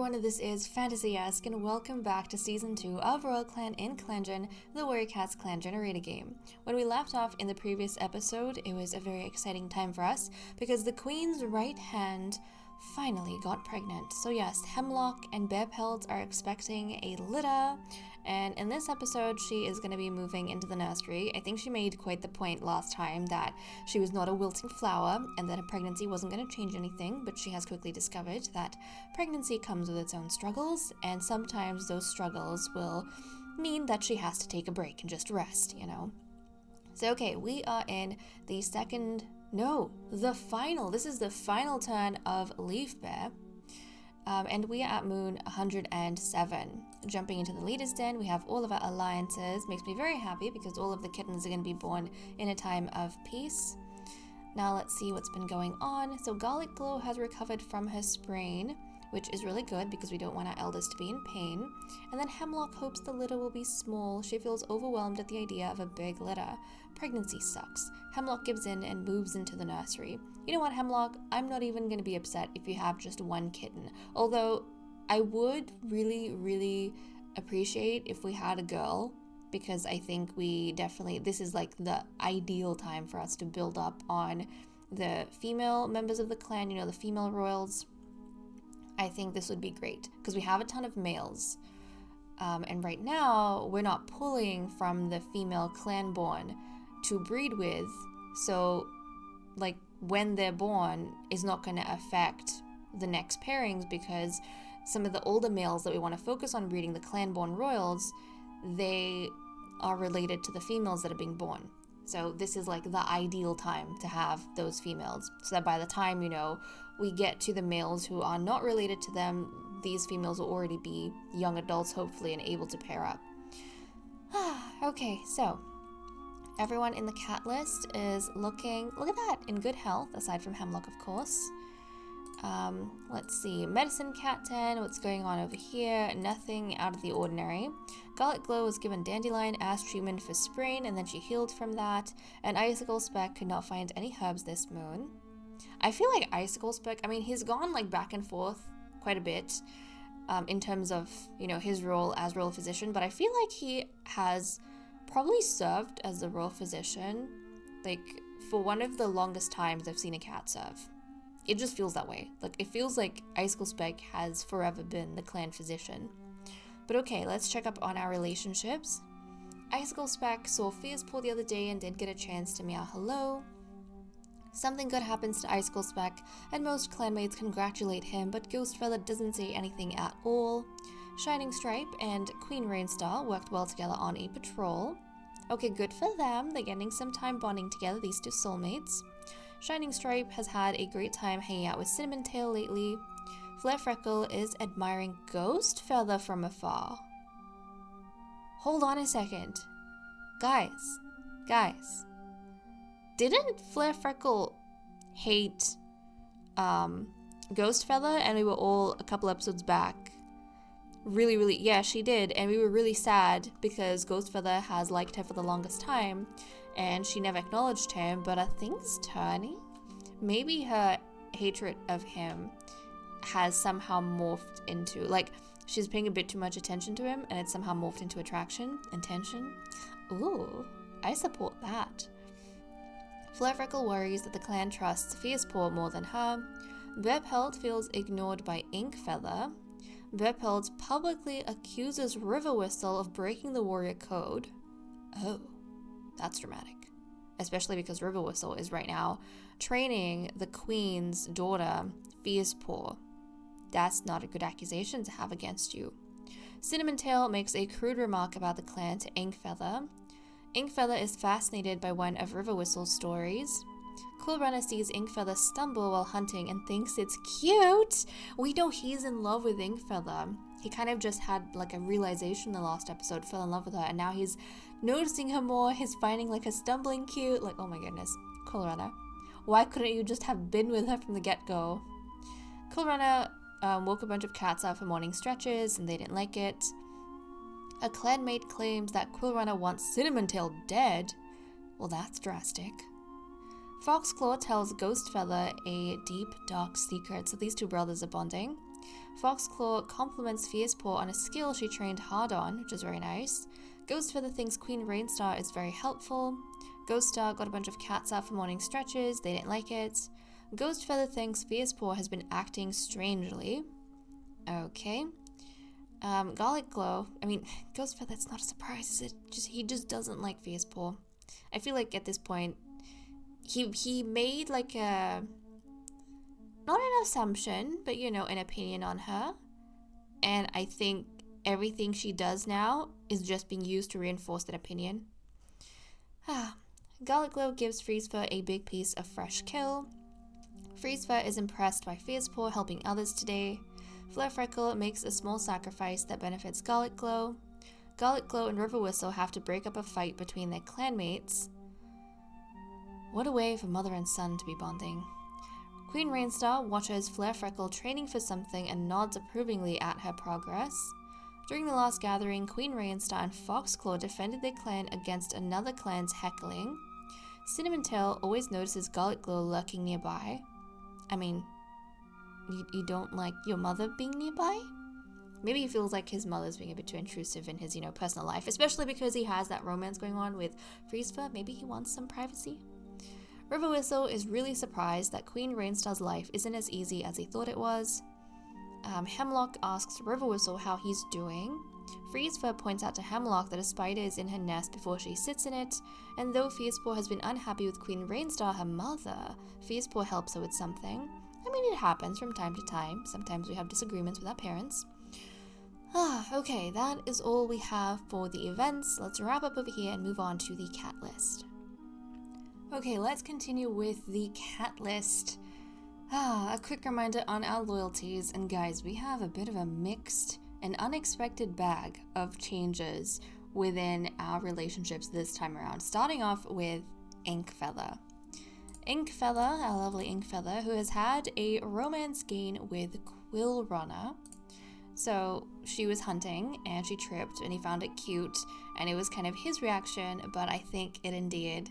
everyone, this is Fantasy-esque and welcome back to Season 2 of Royal Clan in ClanGen, the Warrior Cats clan generator game. When we left off in the previous episode, it was a very exciting time for us because the Queen's right hand finally got pregnant. So yes, Hemlock and Bearpelt are expecting a litter, and in this episode she is going to be moving into the nursery. I think she made quite the point last time that she was not a wilting flower and that her pregnancy wasn't going to change anything, but she has quickly discovered that pregnancy comes with its own struggles, and sometimes those struggles will mean that she has to take a break and just rest, you know. So okay, we are in the this is the final turn of Leaf Bear, and we are at moon 107. Jumping into the leader's den, we have all of our alliances. Makes me very happy because all of the kittens are going to be born in a time of peace. Now let's see what's been going on. So Garlic Glow has recovered from her sprain, which is really good because we don't want our elders to be in pain. And then Hemlock hopes the litter will be small. She feels overwhelmed at the idea of a big litter. Pregnancy sucks. Hemlock gives in and moves into the nursery. You know what, Hemlock? I'm not even going to be upset if you have just one kitten. Although, I would really appreciate if we had a girl, because I think this is like the ideal time for us to build up on the female members of the clan, you know, the female royals. I think this would be great because we have a ton of males, and right now we're not pulling from the female clan-born to breed with, so like when they're born is not going to affect the next pairings because some of the older males that we want to focus on breeding, the clan-born royals, they are related to the females that are being born. So this is like the ideal time to have those females, so that by the time, you know, we get to the males who are not related to them, these females will already be young adults, hopefully, and able to pair up. Okay, so everyone in the cat list is looking, look at that, in good health, aside from Hemlock, of course. Let's see, Medicine Cat 10, what's going on over here? Nothing out of the ordinary. Garlic Glow was given dandelion ash treatment for sprain, and then she healed from that. And Icicle Speck could not find any herbs this moon. I feel like Icicle Speck, I mean, he's gone like back and forth quite a bit in terms of, you know, his role as royal physician, but I feel like he has probably served as the royal physician like for one of the longest times I've seen a cat serve. It just feels that way. Like, it feels like Icicle Speck has forever been the clan physician. But okay, let's check up on our relationships. Icicle Speck saw Fierce Paw the other day and did get a chance to meow hello. Something good happens to Icicle Speck, and most clanmates congratulate him, but Ghostfeather doesn't say anything at all. Shining Stripe and Queen Rainstar worked well together on a patrol. Okay, good for them. They're getting some time bonding together, these two soulmates. Shining Stripe has had a great time hanging out with Cinnamon Tail lately. Flare Freckle is admiring Ghostfeather from afar. Hold on a second. Guys. Didn't Flare Freckle hate Ghostfeather? And we were all a couple episodes back. Really, yeah, she did. And we were really sad because Ghostfeather has liked her for the longest time. And she never acknowledged him, but are things turning? Maybe her hatred of him has somehow morphed into, like, she's paying a bit too much attention to him, and it's somehow morphed into attraction and tension. Ooh, I support that. Flare Freckle worries that the clan trusts Fierce Paw more than her. Bearpelt feels ignored by Inkfeather. Bearpelt publicly accuses River Whistle of breaking the warrior code. Oh. That's dramatic, especially because River Whistle is right now training the Queen's daughter, Fierce Paw. That's not a good accusation to have against you. Cinnamon Tail makes a crude remark about the clan to Inkfeather. Inkfeather is fascinated by one of River Whistle's stories. Cool Runner sees Inkfeather stumble while hunting and thinks it's cute. We know he's in love with Inkfeather. He kind of just had like a realization in the last episode, fell in love with her, and now he's noticing her more. He's finding like her stumbling cute. Like, oh my goodness, Cool Runner. Why couldn't you just have been with her from the get-go? Cool Runner woke a bunch of cats out for morning stretches, and they didn't like it. A clanmate claims that Quill Runner wants Cinnamon Tail dead. Well, that's drastic. Foxclaw tells Ghostfeather a deep, dark secret, so these two brothers are bonding. Foxclaw compliments Fiercepaw on a skill she trained hard on, which is very nice. Ghostfeather thinks Queen Rainstar is very helpful. Ghoststar got a bunch of cats out for morning stretches, they didn't like it. Ghostfeather thinks Fiercepaw has been acting strangely. Okay. Garlic Glow, Ghostfeather, that's not a surprise, is it? He just doesn't like Fiercepaw. I feel like at this point, he made like a, not an assumption, but an opinion on her. And I think everything she does now is just being used to reinforce that opinion. Garlic Glow gives Freezefur a big piece of fresh kill. Freezefur is impressed by Fiercepaw helping others today. Flare-Freckle makes a small sacrifice that benefits Garlic Glow. Garlic Glow and River Whistle have to break up a fight between their clanmates. What a way for mother and son to be bonding. Queen Rainstar watches Flare-Freckle training for something and nods approvingly at her progress. During the last gathering, Queen Rainstar and Foxclaw defended their clan against another clan's heckling. Cinnamon Tail always notices Garlic Glow lurking nearby. You don't like your mother being nearby? Maybe he feels like his mother's being a bit too intrusive in his, personal life, especially because he has that romance going on with Freezefur. Maybe he wants some privacy. River Whistle is really surprised that Queen Rainstar's life isn't as easy as he thought it was. Hemlock asks River Whistle how he's doing. Freezefur points out to Hemlock that a spider is in her nest before she sits in it, and though Fiercepaw has been unhappy with Queen Rainstar, her mother, Fiercepaw helps her with something. It happens from time to time. Sometimes we have disagreements with our parents. Okay, that is all we have for the events. Let's wrap up over here and move on to the cat list. Okay, let's continue with the cat list. A quick reminder on our loyalties, and guys, we have a bit of a mixed and unexpected bag of changes within our relationships this time around, starting off with Inkfeather. Inkfeather, our lovely Inkfeather, who has had a romance gain with Quillrunner. So she was hunting and she tripped and he found it cute, and it was kind of his reaction, but I think it endeared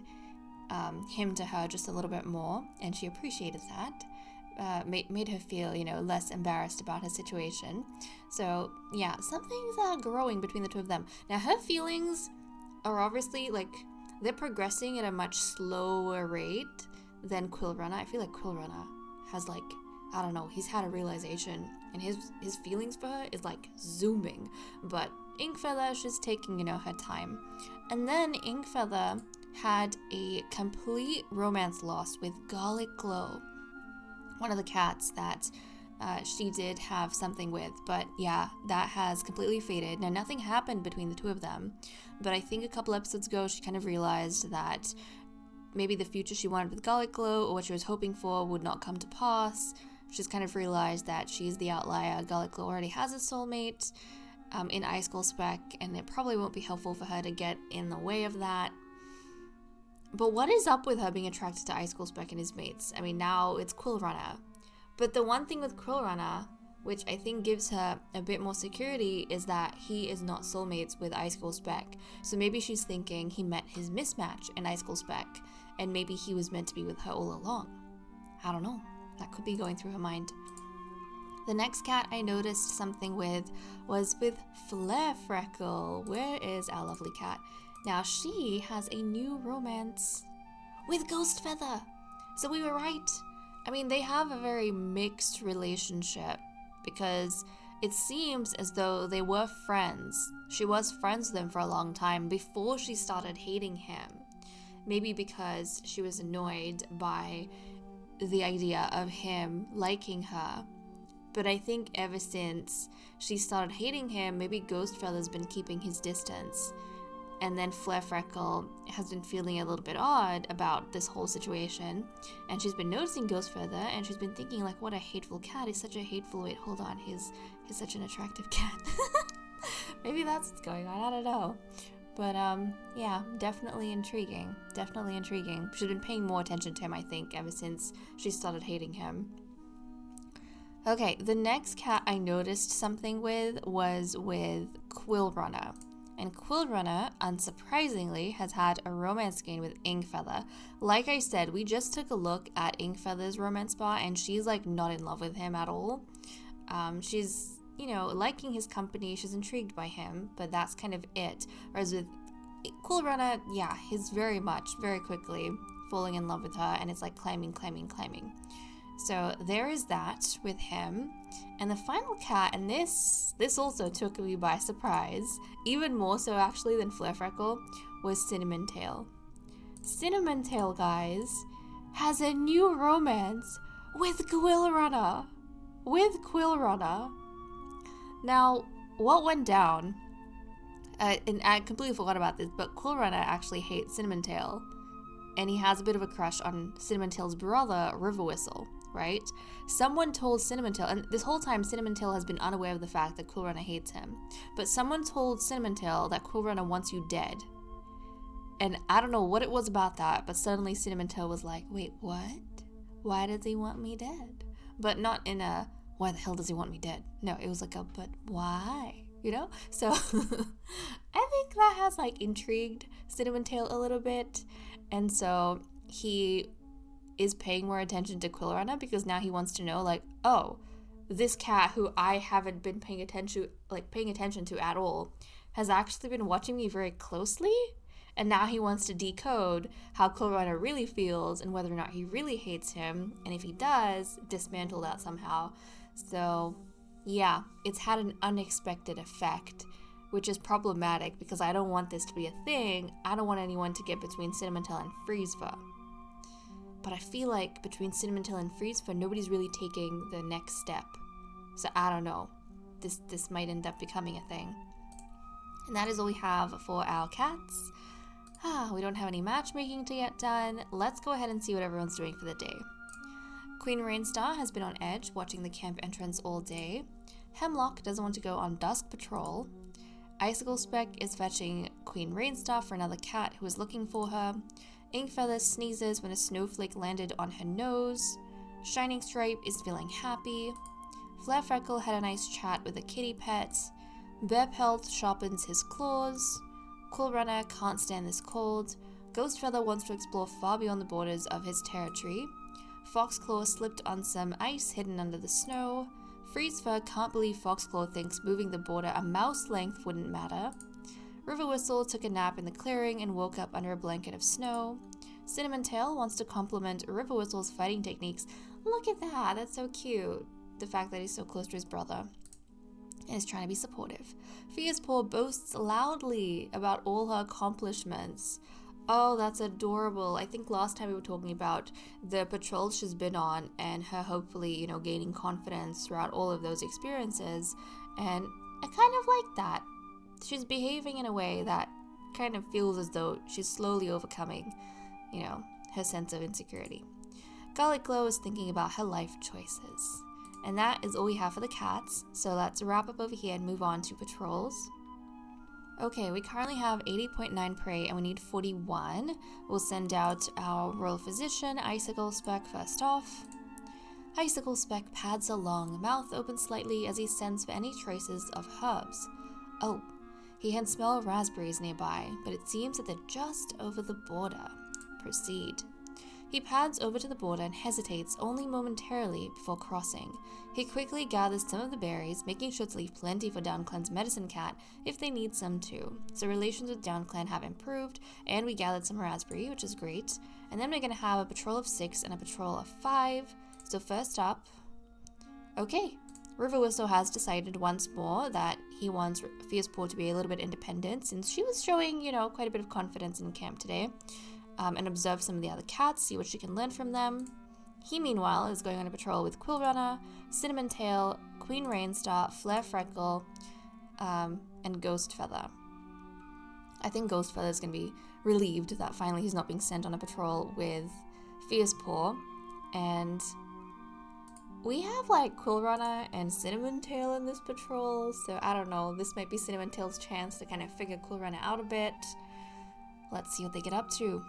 him to her just a little bit more, and she appreciated that. Made her feel, less embarrassed about her situation. So yeah, something's growing between the two of them. Now her feelings are obviously they're progressing at a much slower rate than Quillrunner. I feel like Quillrunner has he's had a realization, and his feelings for her is zooming. But Inkfeather, she's taking, her time. And then Inkfeather had a complete romance lost with Garlic Glow, one of the cats that she did have something with. But yeah, that has completely faded. Now, nothing happened between the two of them, but I think a couple episodes ago she kind of realized that maybe the future she wanted with Garlic Glow, or what she was hoping for, would not come to pass. She's kind of realized that she's the outlier. Garlic Glow already has a soulmate in Ice School Spec, and it probably won't be helpful for her to get in the way of that. But what is up with her being attracted to Ice School Spec and his mates? Now it's Quillrunner. But the one thing with Quillrunner, which I think gives her a bit more security, is that he is not soulmates with Ice School Spec. So maybe she's thinking he met his mismatch in Ice School Spec, and maybe he was meant to be with her all along. I don't know. That could be going through her mind. The next cat I noticed something with was with Flare-Freckle. Where is our lovely cat? Now she has a new romance with Ghostfeather. So we were right. They have a very mixed relationship, because it seems as though they were friends. She was friends with him for a long time before she started hating him. Maybe because she was annoyed by the idea of him liking her. But I think ever since she started hating him, maybe Ghostfeather's been keeping his distance. And then Flare-Freckle has been feeling a little bit odd about this whole situation. And she's been noticing Ghostfeather, and she's been thinking, what a hateful cat. He's such a hateful... Wait, hold on. He's such an attractive cat. Maybe that's what's going on. I don't know. But, yeah, definitely intriguing. Definitely intriguing. She's been paying more attention to him, I think, ever since she started hating him. Okay, the next cat I noticed something with was with Quillrunner. And Quillrunner, unsurprisingly, has had a romance gain with Inkfeather. Like I said, we just took a look at Inkfeather's romance bar, and she's, not in love with him at all. She's, liking his company. She's intrigued by him, but that's kind of it. Whereas with Cool Runner, yeah, he's very quickly falling in love with her, and it's like climbing. So there is that with him. And the final cat, and this also took me by surprise, even more so actually than Flare Freckle, was Cinnamon Tail. Cinnamon Tail, guys, has a new romance with Quill Runner. Now, what went down, and I completely forgot about this, but Quill Runner actually hates Cinnamon Tail, and he has a bit of a crush on Cinnamon Tail's brother, River Whistle, right? Someone told Cinnamon Tail, and this whole time Cinnamon Tail has been unaware of the fact that Quill Runner hates him, but someone told Cinnamon Tail that Quill Runner wants you dead. And I don't know what it was about that, but suddenly Cinnamon Tail was like, wait, what? Why does he want me dead? But not in a, why the hell does he want me dead? No, it was like a, but why? So I think that has like intrigued Cinnamon Tail a little bit. And so he is paying more attention to Quill Runner because now he wants to know, like, oh, this cat who I haven't been paying attention to at all has actually been watching me very closely. And now he wants to decode how Quill Runner really feels and whether or not he really hates him. And if he does, dismantle that somehow. So yeah, it's had an unexpected effect, which is problematic because I don't want this to be a thing. I don't want anyone to get between Cinnamon Tail and Freezefur. But I feel like between Cinnamon Tail and Freezefur, nobody's really taking the next step. So I don't know. This might end up becoming a thing. And that is all we have for our cats. We don't have any matchmaking to get done. Let's go ahead and see what everyone's doing for the day. Queen Rainstar has been on edge, watching the camp entrance all day. Hemlock doesn't want to go on dusk patrol. Icicle Speck is fetching Queen Rainstar for another cat who is looking for her. Inkfeather sneezes when a snowflake landed on her nose. Shining Stripe is feeling happy. Flare Freckle had a nice chat with a kitty pet. Bear Pelt sharpens his claws. Quill Runner can't stand this cold. Ghostfeather wants to explore far beyond the borders of his territory. Foxclaw slipped on some ice hidden under the snow. Freezefur can't believe Foxclaw thinks moving the border a mouse length wouldn't matter. River Whistle took a nap in the clearing and woke up under a blanket of snow. Cinnamon Tail wants to compliment River Whistle's fighting techniques. Look at that, that's so cute. The fact that he's so close to his brother and is trying to be supportive. Fierce Paw boasts loudly about all her accomplishments. Oh, that's adorable. I think last time we were talking about the patrols she's been on and her hopefully, gaining confidence throughout all of those experiences. And I kind of like that. She's behaving in a way that kind of feels as though she's slowly overcoming, her sense of insecurity. Garlic Glow is thinking about her life choices. And that is all we have for the cats. So let's wrap up over here and move on to patrols. Okay, we currently have 80.9 prey and we need 41. We'll send out our Royal Physician, Icicle Speck, first off. Icicle Speck pads along, mouth open slightly as he sends for any traces of herbs. Oh, he can smell raspberries nearby, but it seems that they're just over the border. Proceed. He pads over to the border and hesitates only momentarily before crossing. He quickly gathers some of the berries, making sure to leave plenty for DownClan's medicine cat if they need some too. So relations with DownClan have improved, and we gathered some raspberry, which is great. And then we're going to have a patrol of 6 and a patrol of 5. So first up, okay, River Whistle has decided once more that he wants Fierce Paw to be a little bit independent since she was showing, quite a bit of confidence in camp today. And observe some of the other cats, see what she can learn from them. He, meanwhile, is going on a patrol with Quill Runner, Cinnamon Tail, Queen Rainstar, Flare Freckle, and Ghostfeather. I think Ghostfeather is going to be relieved that finally he's not being sent on a patrol with Fierce Paw. And we have, Quill Runner and Cinnamon Tail in this patrol, so I don't know, this might be Cinnamon Tail's chance to kind of figure Quill Runner out a bit. Let's see what they get up to.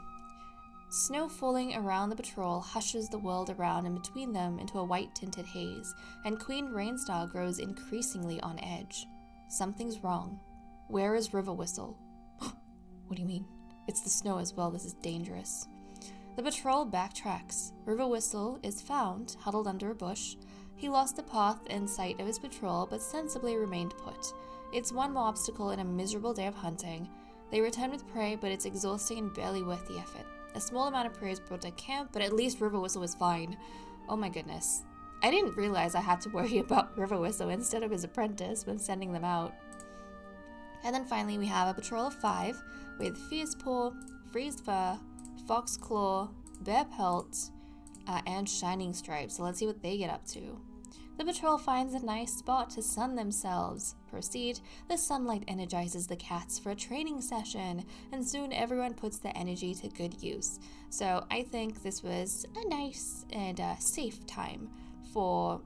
Snow falling around the patrol hushes the world around and between them into a white-tinted haze, and Queen Rainstar grows increasingly on edge. Something's wrong. Where is River Whistle? What do you mean? It's the snow as well, this is dangerous. The patrol backtracks. River Whistle is found, huddled under a bush. He lost the path and sight of his patrol, but sensibly remained put. It's one more obstacle in a miserable day of hunting. They return with prey, but it's exhausting and barely worth the effort. A small amount of prey is brought to camp, but at least River Whistle was fine. Oh my goodness. I didn't realize I had to worry about River Whistle instead of his apprentice when sending them out. And then finally we have a patrol of 5 with Fierce Paw, Freeze Fur, Fox Claw, Bear Pelt, and Shining Stripe. So let's see what they get up to. The patrol finds a nice spot to sun themselves. Proceed. The sunlight energizes the cats for a training session, and soon everyone puts their energy to good use. So I think this was a nice and safe time for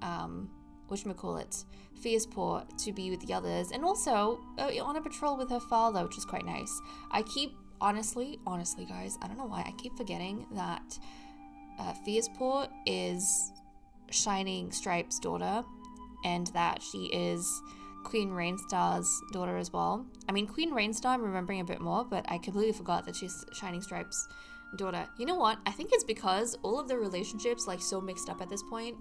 whatchamacallit, Fierce Paw to be with the others, and also on a patrol with her father, which is quite nice. I keep, honestly guys, I don't know why, I keep forgetting that Fierce Paw is Shining Stripe's daughter, and that she is Queen Rainstar's daughter as well. I mean, Queen Rainstar I'm remembering a bit more, but I completely forgot that she's Shining Stripe's daughter. You know what? I think it's because all of the relationships like so mixed up at this point,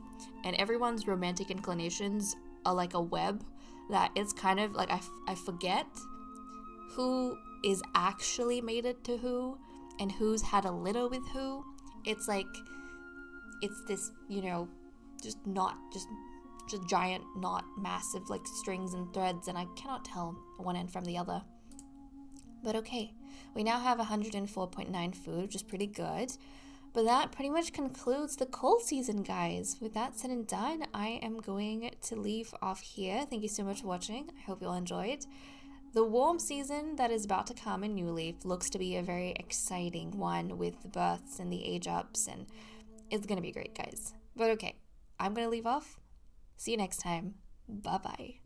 and everyone's romantic inclinations are like a web, that it's kind of like I forget who is actually mated to who and who's had a litter with who. It's like, it's this, you know, just giant knot, massive like strings and threads, and I cannot tell one end from the other. But okay, we now have 104.9 food, which is pretty good. But that pretty much concludes the cold season, guys. With that said and done, I am going to leave off here. Thank you so much for watching. I hope you all enjoyed. The warm season that is about to come in New Leaf looks to be a very exciting one with the births and the age ups, and it's going to be great, guys. But okay, I'm going to leave off. See you next time. Bye-bye.